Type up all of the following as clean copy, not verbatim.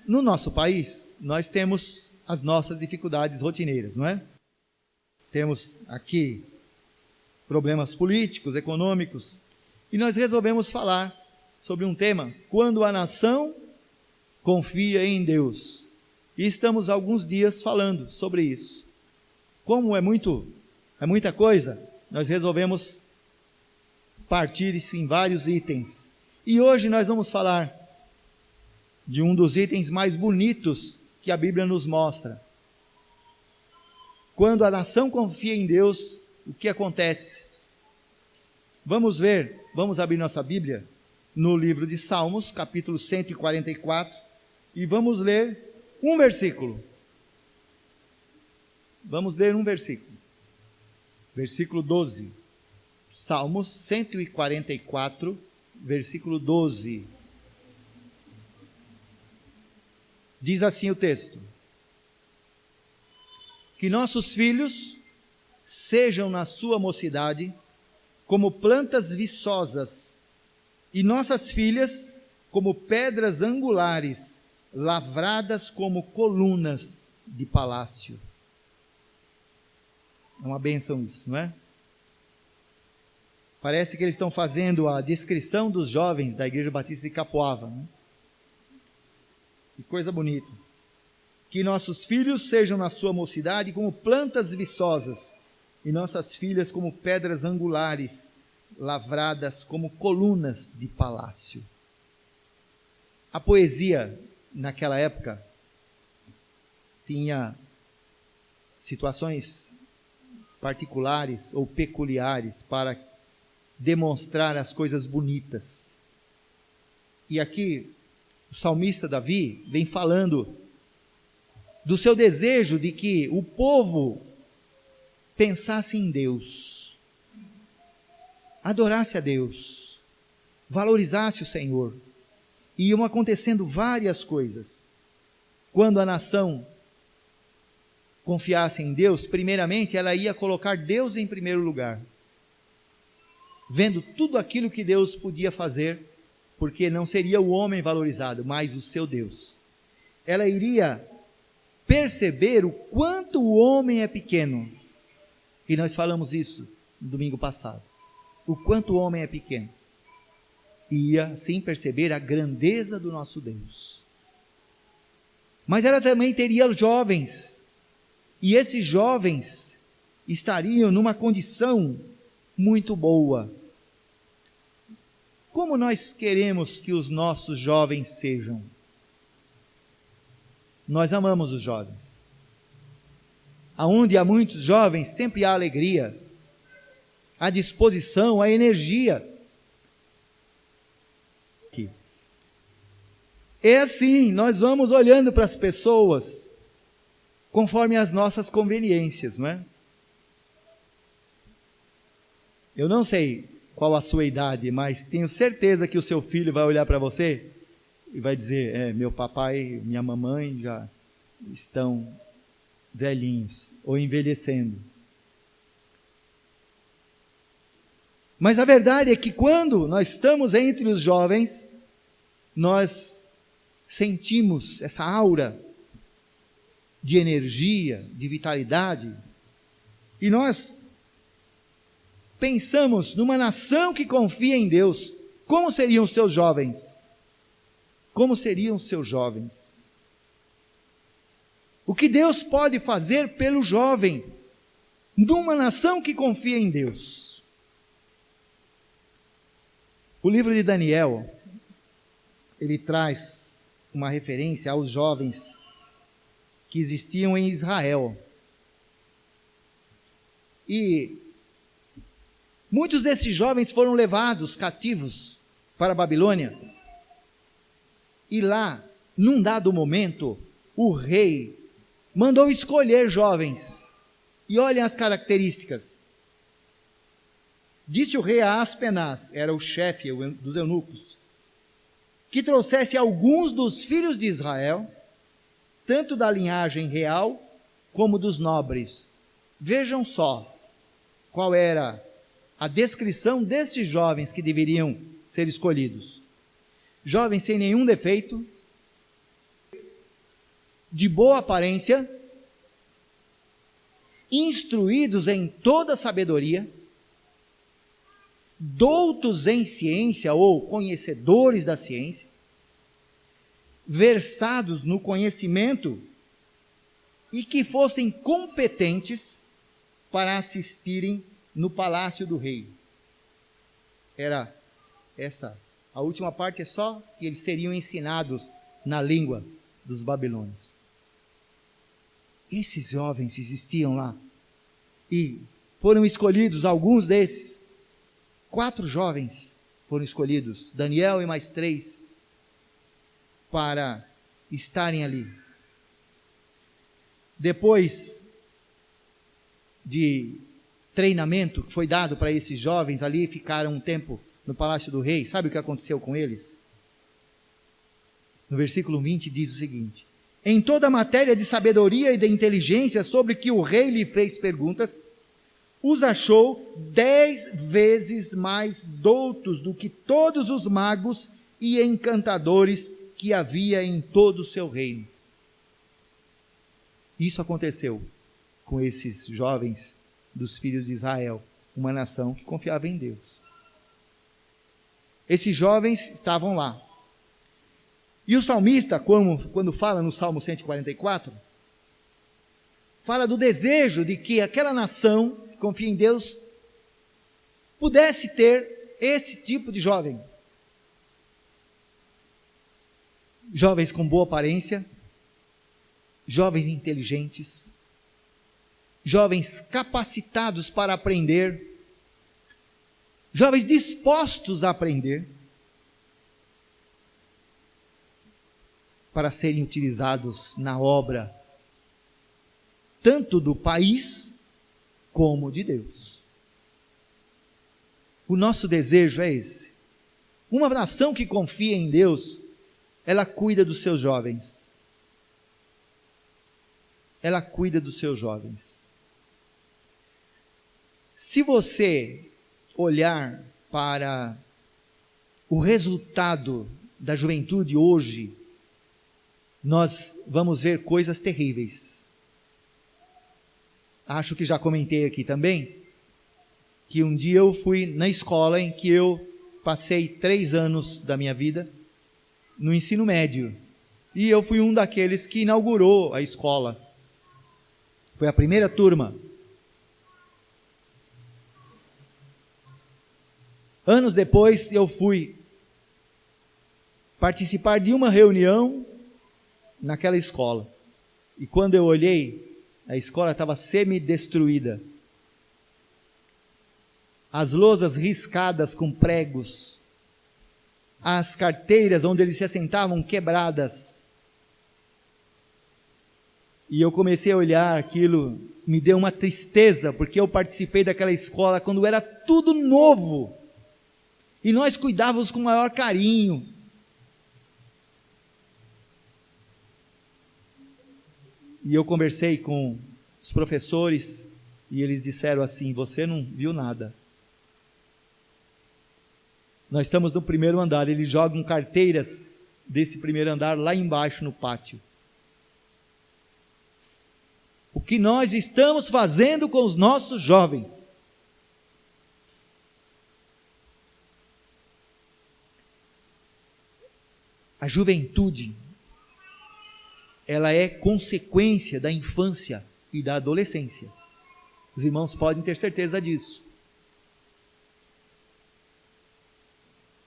no nosso país, nós temos as nossas dificuldades rotineiras, não é? Temos aqui problemas políticos, econômicos, e nós resolvemos falar sobre um tema: quando a nação confia em Deus. E estamos há alguns dias falando sobre isso. Como é muita coisa, nós resolvemos partir isso em vários itens. E hoje nós vamos falar de um dos itens mais bonitos que a Bíblia nos mostra. Quando a nação confia em Deus, o que acontece? Vamos abrir nossa Bíblia no livro de Salmos, capítulo 144, e vamos ler um versículo. Vamos ler um versículo. Versículo 12. Salmos 144, versículo 12. Diz assim o texto: que nossos filhos sejam na sua mocidade como plantas viçosas, e nossas filhas como pedras angulares, lavradas como colunas de palácio. É uma bênção isso, não é? Parece que eles estão fazendo a descrição dos jovens da Igreja Batista de Capoava, né? Que coisa bonita. Que nossos filhos sejam na sua mocidade como plantas viçosas, e nossas filhas como pedras angulares, lavradas como colunas de palácio. A poesia, naquela época, tinha situações particulares ou peculiares para demonstrar as coisas bonitas. E aqui, o salmista Davi vem falando do seu desejo de que o povo pensasse em Deus, adorasse a Deus, valorizasse o Senhor. E iam acontecendo várias coisas. Quando a nação confiasse em Deus, primeiramente ela ia colocar Deus em primeiro lugar, vendo tudo aquilo que Deus podia fazer, porque não seria o homem valorizado, mas o seu Deus. Ela iria perceber o quanto o homem é pequeno, e nós falamos isso no domingo passado, o quanto o homem é pequeno. Ia sim perceber a grandeza do nosso Deus. Mas ela também teria jovens, e esses jovens estariam numa condição muito boa. Como nós queremos que os nossos jovens sejam? Nós amamos os jovens. Aonde há muitos jovens, sempre há alegria, a disposição, a energia. É assim, nós vamos olhando para as pessoas conforme as nossas conveniências, não é? Eu não sei qual a sua idade, mas tenho certeza que o seu filho vai olhar para você e vai dizer: meu papai, minha mamãe já estão velhinhos ou envelhecendo. Mas a verdade é que quando nós estamos entre os jovens, nós sentimos essa aura de energia, de vitalidade, e nós pensamos numa nação que confia em Deus. Como seriam os seus jovens? Como seriam os seus jovens? O que Deus pode fazer pelo jovem numa nação que confia em Deus? O livro de Daniel, ele traz uma referência aos jovens que existiam em Israel. E muitos desses jovens foram levados cativos para a Babilônia. E lá, num dado momento, o rei mandou escolher jovens. E olhem as características. Disse o rei a Aspenaz, era o chefe dos eunucos, que trouxesse alguns dos filhos de Israel, tanto da linhagem real como dos nobres. Vejam só qual era a descrição desses jovens que deveriam ser escolhidos. Jovens sem nenhum defeito, de boa aparência, instruídos em toda sabedoria, doutos em ciência ou conhecedores da ciência, versados no conhecimento e que fossem competentes para assistirem no palácio do rei. Era essa, a última parte é só que eles seriam ensinados na língua dos babilônios. Esses jovens existiam lá e foram escolhidos, alguns desses, 4 jovens foram escolhidos, Daniel e mais 3, para estarem ali. Depois de treinamento que foi dado para esses jovens ali, ficaram um tempo no palácio do rei. Sabe o que aconteceu com eles? No versículo 20 diz o seguinte: em toda a matéria de sabedoria e de inteligência sobre que o rei lhe fez perguntas, os achou 10 vezes mais doutos do que todos os magos e encantadores que havia em todo o seu reino. Isso aconteceu com esses jovens dos filhos de Israel, uma nação que confiava em Deus. Esses jovens estavam lá. E o salmista, quando fala no Salmo 144, fala do desejo de que aquela nação que confia em Deus pudesse ter esse tipo de jovem. Jovens com boa aparência, jovens inteligentes, jovens capacitados para aprender, jovens dispostos a aprender, para serem utilizados na obra, tanto do país, como de Deus. O nosso desejo é esse. Uma nação que confia em Deus, ela cuida dos seus jovens. Ela cuida dos seus jovens. Se você olhar para o resultado da juventude hoje, nós vamos ver coisas terríveis. Acho que já comentei aqui também, que um dia eu fui na escola em que eu passei 3 anos da minha vida, no ensino médio, e eu fui um daqueles que inaugurou a escola. Foi a primeira turma. Anos depois eu fui participar de uma reunião naquela escola, e quando eu olhei, a escola estava semi-destruída, as lousas riscadas com pregos, as carteiras onde eles se assentavam quebradas, e eu comecei a olhar aquilo, me deu uma tristeza, porque eu participei daquela escola quando era tudo novo, e nós cuidávamos com o maior carinho. E eu conversei com os professores, e eles disseram assim: você não viu nada. Nós estamos no primeiro andar, eles jogam carteiras desse primeiro andar lá embaixo no pátio. O que nós estamos fazendo com os nossos jovens? A juventude, ela é consequência da infância e da adolescência. Os irmãos podem ter certeza disso.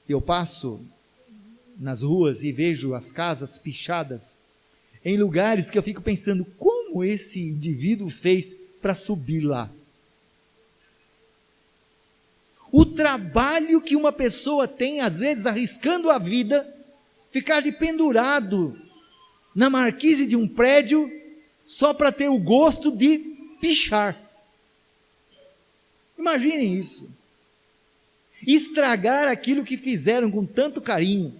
Eu passo nas ruas e vejo as casas pichadas, em lugares que eu fico pensando, como esse indivíduo fez para subir lá? O trabalho que uma pessoa tem, às vezes arriscando a vida, ficar de pendurado na marquise de um prédio, só para ter o gosto de pichar. Imaginem isso. Estragar aquilo que fizeram com tanto carinho,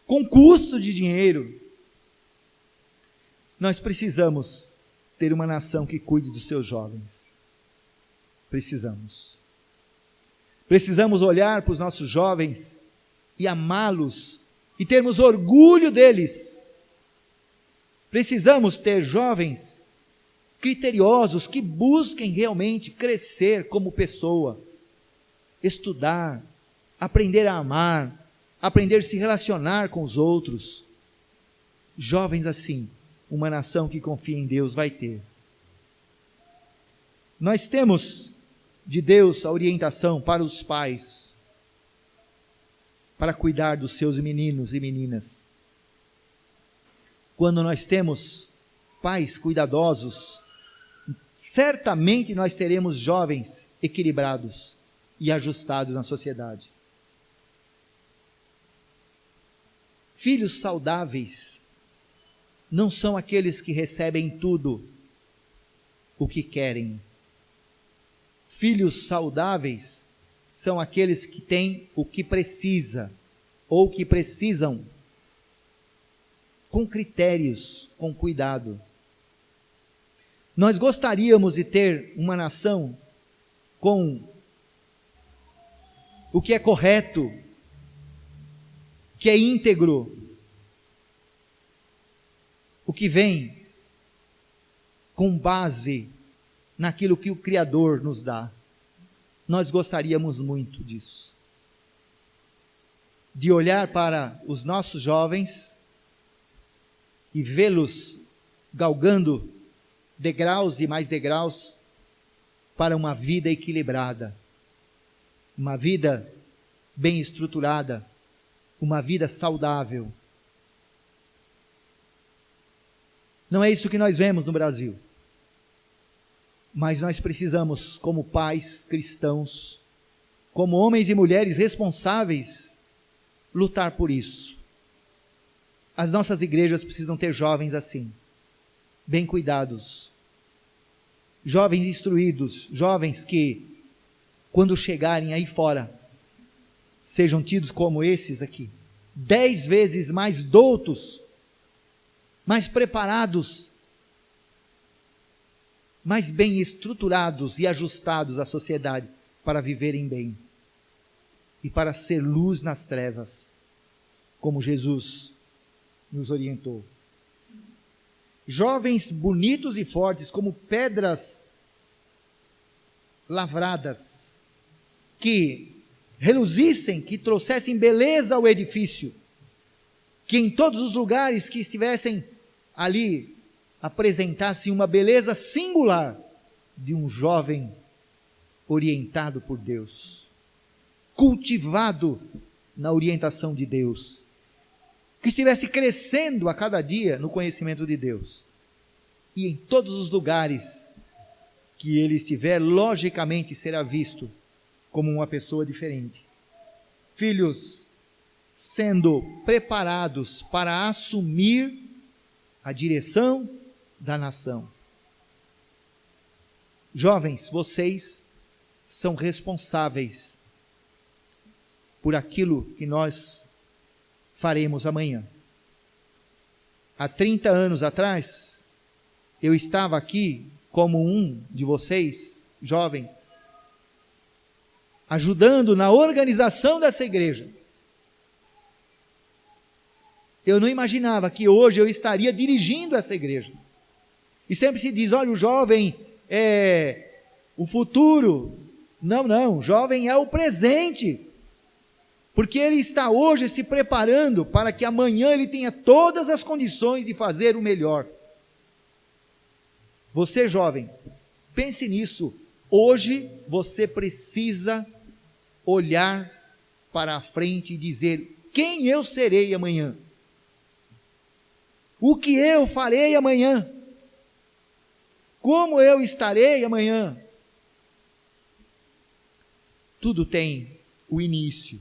com custo de dinheiro. Nós precisamos ter uma nação que cuide dos seus jovens. Precisamos. Precisamos olhar para os nossos jovens e amá-los e termos orgulho deles. Precisamos ter jovens criteriosos que busquem realmente crescer como pessoa, estudar, aprender a amar, aprender a se relacionar com os outros. Jovens assim, uma nação que confia em Deus vai ter. Nós temos de Deus a orientação para os pais, para cuidar dos seus meninos e meninas. Quando nós temos pais cuidadosos, certamente nós teremos jovens equilibrados e ajustados na sociedade. Filhos saudáveis não são aqueles que recebem tudo o que querem. Filhos saudáveis são aqueles que têm o que precisa, ou que precisam, com critérios, com cuidado. Nós gostaríamos de ter uma nação com o que é correto, que é íntegro, o que vem com base naquilo que o Criador nos dá. Nós gostaríamos muito disso. De olhar para os nossos jovens e vê-los galgando degraus e mais degraus para uma vida equilibrada, uma vida bem estruturada, uma vida saudável. Não é isso que nós vemos no Brasil. Mas nós precisamos, como pais cristãos, como homens e mulheres responsáveis, lutar por isso. As nossas igrejas precisam ter jovens assim, bem cuidados, jovens instruídos, jovens que, quando chegarem aí fora, sejam tidos como esses aqui, 10 vezes mais doutos, mais preparados, mais bem estruturados e ajustados à sociedade para viverem bem e para ser luz nas trevas, como Jesus nos orientou. Jovens bonitos e fortes como pedras lavradas, que reluzissem, que trouxessem beleza ao edifício, que em todos os lugares que estivessem ali apresentassem uma beleza singular de um jovem orientado por Deus, cultivado na orientação de Deus, que estivesse crescendo a cada dia no conhecimento de Deus. E em todos os lugares que ele estiver, logicamente será visto como uma pessoa diferente. Filhos sendo preparados para assumir a direção da nação. Jovens, vocês são responsáveis por aquilo que nós faremos amanhã. Há 30 anos atrás, eu estava aqui como um de vocês, jovens, ajudando na organização dessa igreja. Eu não imaginava que hoje eu estaria dirigindo essa igreja. E sempre se diz, olha, o jovem é o futuro. Não, o jovem é o presente. Porque ele está hoje se preparando para que amanhã ele tenha todas as condições de fazer o melhor. Você, jovem, pense nisso. Hoje você precisa olhar para a frente e dizer, quem eu serei amanhã? O que eu farei amanhã? Como eu estarei amanhã? Tudo tem o início.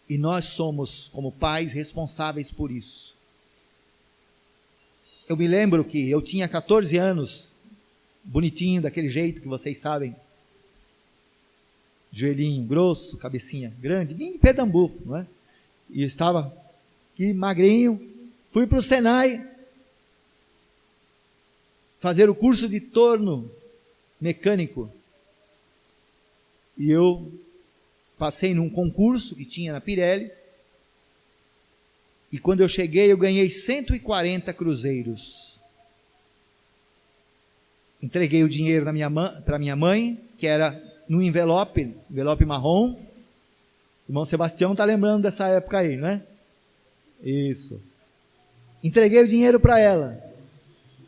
E nós somos, como pais, responsáveis por isso. Eu me lembro que eu tinha 14 anos, bonitinho, daquele jeito que vocês sabem. Joelhinho grosso, cabecinha grande, vim de Pernambuco, não é? E eu estava aqui magrinho, fui para o Senai, fazer o curso de torno mecânico. E eu passei num concurso que tinha na Pirelli. E quando eu cheguei, eu ganhei 140 cruzeiros. Entreguei o dinheiro para minha mãe, que era num envelope marrom. O irmão Sebastião está lembrando dessa época aí, não é? Isso. Entreguei o dinheiro para ela.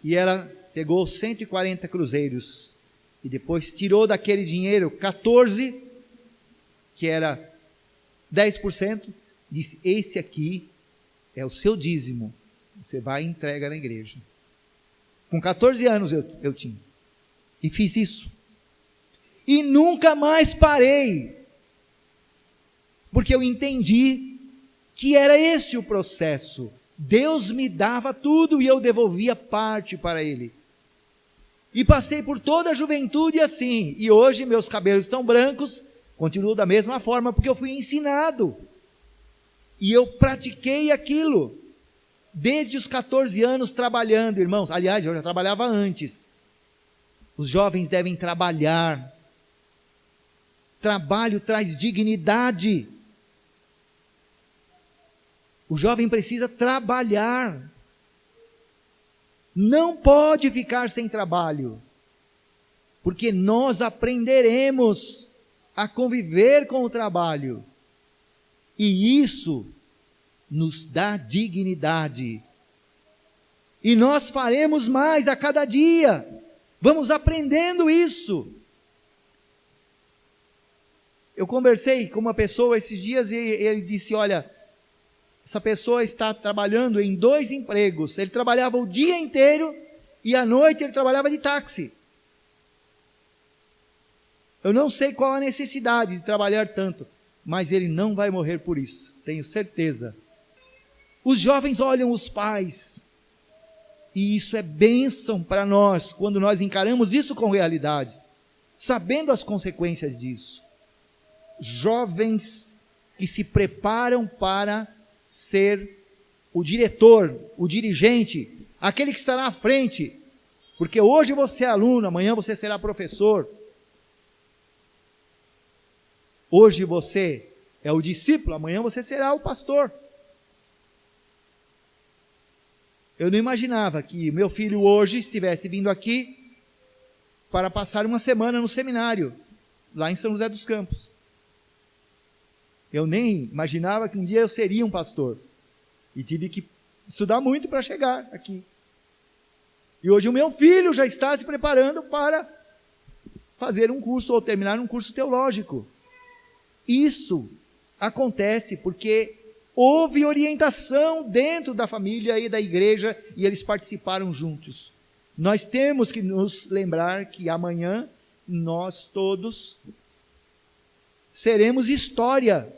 E ela pegou 140 cruzeiros. E depois tirou daquele dinheiro 14, que era 10%. Disse: esse aqui é o seu dízimo. Você vai e entrega na igreja. Com 14 anos eu tinha. E fiz isso. E nunca mais parei. Porque eu entendi que era esse o processo. Deus me dava tudo e eu devolvia parte para Ele. E passei por toda a juventude assim. E hoje meus cabelos estão brancos, continuo da mesma forma, porque eu fui ensinado. E eu pratiquei aquilo. Desde os 14 anos trabalhando, irmãos. Aliás, eu já trabalhava antes. Os jovens devem trabalhar. Trabalho traz dignidade. O jovem precisa trabalhar. Não pode ficar sem trabalho. Porque nós aprenderemos a conviver com o trabalho. E isso nos dá dignidade. E nós faremos mais a cada dia. Vamos aprendendo isso. Eu conversei com uma pessoa esses dias e ele disse: olha, essa pessoa está trabalhando em 2 empregos. Ele trabalhava o dia inteiro e à noite ele trabalhava de táxi. Eu não sei qual a necessidade de trabalhar tanto, mas ele não vai morrer por isso, tenho certeza. Os jovens olham os pais, e isso é bênção para nós, quando nós encaramos isso com realidade, sabendo as consequências disso. Jovens que se preparam para ser o diretor, o dirigente, aquele que estará à frente, porque hoje você é aluno, amanhã você será professor. Hoje você é o discípulo, amanhã você será o pastor. Eu não imaginava que meu filho hoje estivesse vindo aqui para passar uma semana no seminário, lá em São José dos Campos. Eu nem imaginava que um dia eu seria um pastor. E tive que estudar muito para chegar aqui. E hoje o meu filho já está se preparando para fazer um curso ou terminar um curso teológico. Isso acontece porque houve orientação dentro da família e da igreja e eles participaram juntos. Nós temos que nos lembrar que amanhã nós todos seremos história.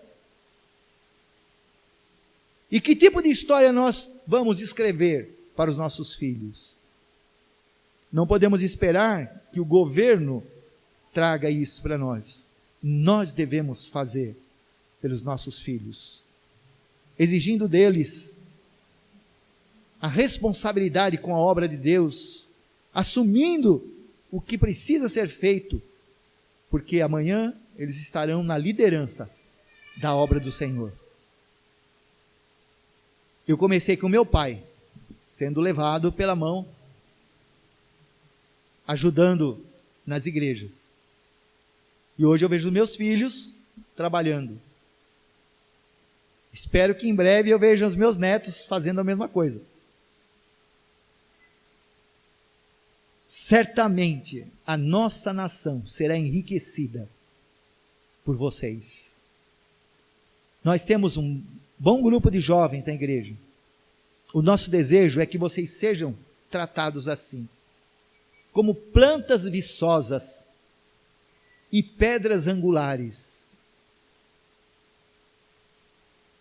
E que tipo de história nós vamos escrever para os nossos filhos? Não podemos esperar que o governo traga isso para nós. Nós devemos fazer pelos nossos filhos, exigindo deles a responsabilidade com a obra de Deus, assumindo o que precisa ser feito, porque amanhã eles estarão na liderança da obra do Senhor. Eu comecei com meu pai, sendo levado pela mão, ajudando nas igrejas. E hoje eu vejo meus filhos trabalhando. Espero que em breve eu veja os meus netos fazendo a mesma coisa. Certamente a nossa nação será enriquecida por vocês. Nós temos um bom grupo de jovens na igreja. O nosso desejo é que vocês sejam tratados assim, como plantas viçosas e pedras angulares,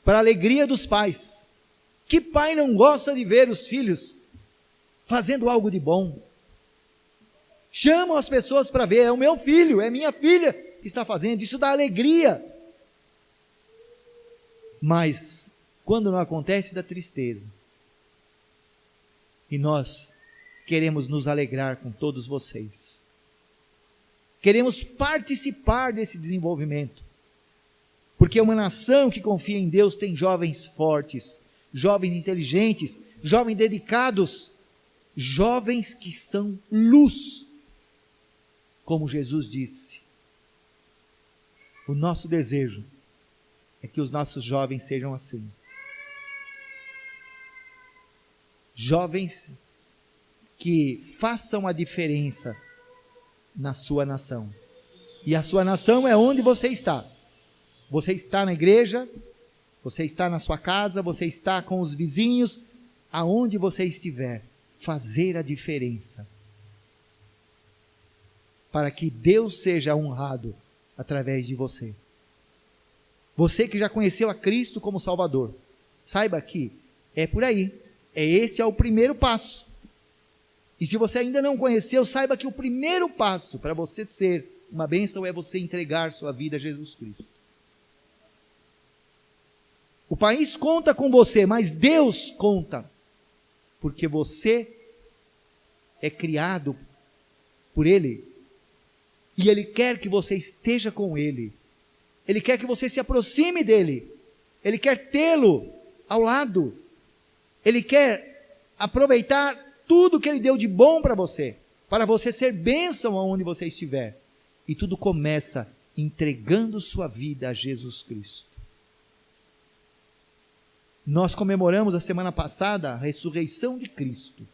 para a alegria dos pais. Que pai não gosta de ver os filhos fazendo algo de bom? Chamam as pessoas para ver, é o meu filho, é minha filha que está fazendo, isso dá alegria. Mas, quando não acontece, dá tristeza. E nós queremos nos alegrar com todos vocês. Queremos participar desse desenvolvimento. Porque uma nação que confia em Deus tem jovens fortes, jovens inteligentes, jovens dedicados, jovens que são luz, como Jesus disse. O nosso desejo é que os nossos jovens sejam assim. Jovens que façam a diferença na sua nação. E a sua nação é onde você está. Você está na igreja, você está na sua casa, você está com os vizinhos, aonde você estiver, fazer a diferença. Para que Deus seja honrado através de você. Você que já conheceu a Cristo como Salvador, saiba que é por aí. Esse é o primeiro passo. E se você ainda não conheceu, saiba que o primeiro passo para você ser uma bênção é você entregar sua vida a Jesus Cristo. O país conta com você, mas Deus conta, porque você é criado por Ele, e Ele quer que você esteja com Ele, Ele quer que você se aproxime dEle, Ele quer tê-lo ao lado, Ele quer aproveitar tudo que Ele deu de bom para você ser bênção aonde você estiver, e tudo começa entregando sua vida a Jesus Cristo. Nós comemoramos a semana passada a ressurreição de Cristo.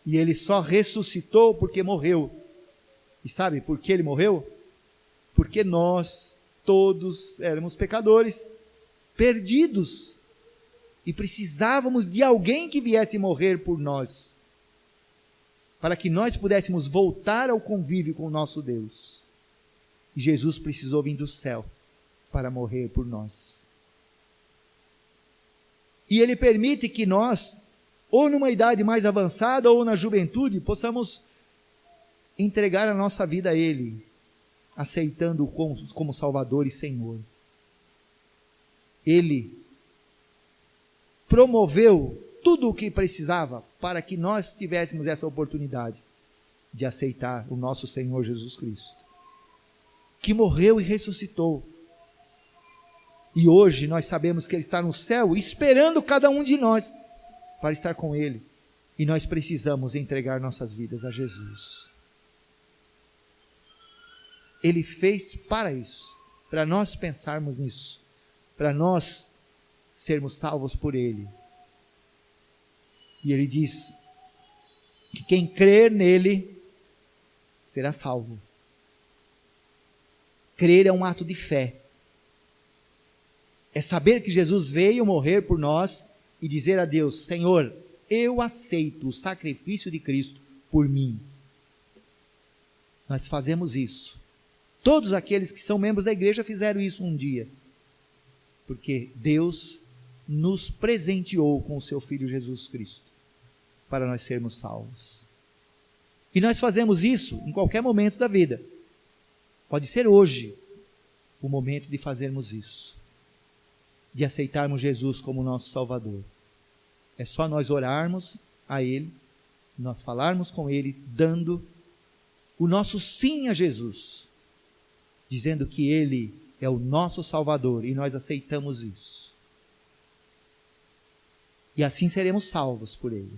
E Ele só ressuscitou porque morreu. E sabe por que Ele morreu? Porque nós todos éramos pecadores, perdidos, e precisávamos de alguém que viesse morrer por nós, para que nós pudéssemos voltar ao convívio com o nosso Deus. E Jesus precisou vir do céu para morrer por nós. E Ele permite que nós, ou numa idade mais avançada, ou na juventude, possamos entregar a nossa vida a Ele, aceitando-o como Salvador e Senhor. Ele promoveu tudo o que precisava para que nós tivéssemos essa oportunidade de aceitar o nosso Senhor Jesus Cristo, que morreu e ressuscitou. E hoje nós sabemos que Ele está no céu, esperando cada um de nós para estar com Ele. E nós precisamos entregar nossas vidas a Jesus. Ele fez para isso, para nós pensarmos nisso, para nós sermos salvos por Ele. E Ele diz que quem crer nele será salvo. Crer é um ato de fé. É saber que Jesus veio morrer por nós e dizer a Deus: Senhor, eu aceito o sacrifício de Cristo por mim. Nós fazemos isso. Todos aqueles que são membros da igreja fizeram isso um dia. Porque Deus nos presenteou com o seu Filho Jesus Cristo para nós sermos salvos. E nós fazemos isso em qualquer momento da vida. Pode ser hoje o momento de fazermos isso, de aceitarmos Jesus como nosso Salvador. É só nós orarmos a Ele, nós falarmos com Ele, dando o nosso sim a Jesus, dizendo que Ele é o nosso Salvador e nós aceitamos isso. E assim seremos salvos por Ele.